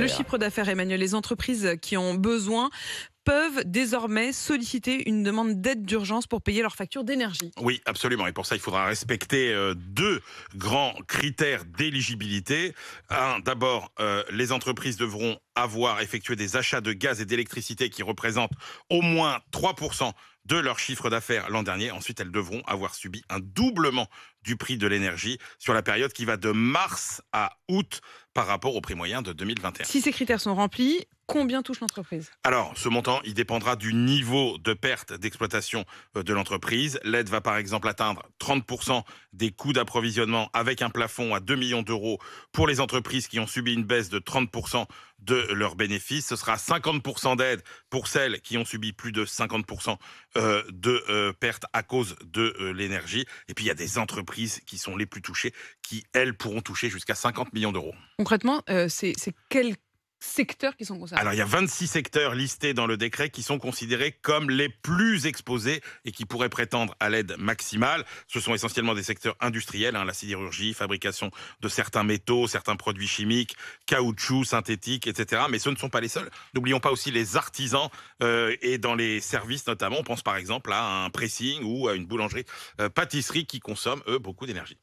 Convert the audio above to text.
le chiffre d'affaires, Emmanuel. Les entreprises qui ont besoin peuvent désormais solliciter une demande d'aide d'urgence pour payer leurs factures d'énergie. Oui, absolument. Et pour ça, il faudra respecter deux grands critères d'éligibilité. Un, d'abord, les entreprises devront avoir effectué des achats de gaz et d'électricité qui représentent au moins 3% de leur chiffre d'affaires l'an dernier. Ensuite, elles devront avoir subi un doublement du prix de l'énergie sur la période qui va de mars à août par rapport au prix moyen de 2021. Si ces critères sont remplis, combien touche l'entreprise? Alors, ce montant, il dépendra du niveau de perte d'exploitation de l'entreprise. L'aide va par exemple atteindre 30% des coûts d'approvisionnement avec un plafond à 2 millions d'euros pour les entreprises qui ont subi une baisse de 30% de leurs bénéfices. Ce sera 50% d'aide pour celles qui ont subi plus de 50% de pertes à cause de l'énergie. Et puis, il y a des entreprises qui sont les plus touchées, qui, elles, pourront toucher jusqu'à 50 millions d'euros. Concrètement, c'est quel secteurs qui sont concernés? Alors, il y a 26 secteurs listés dans le décret qui sont considérés comme les plus exposés et qui pourraient prétendre à l'aide maximale. Ce sont essentiellement des secteurs industriels, la sidérurgie, fabrication de certains métaux, certains produits chimiques, caoutchouc, synthétique, etc. Mais ce ne sont pas les seuls. N'oublions pas aussi les artisans et dans les services notamment. On pense par exemple à un pressing ou à une boulangerie, pâtisserie qui consomment, eux, beaucoup d'énergie.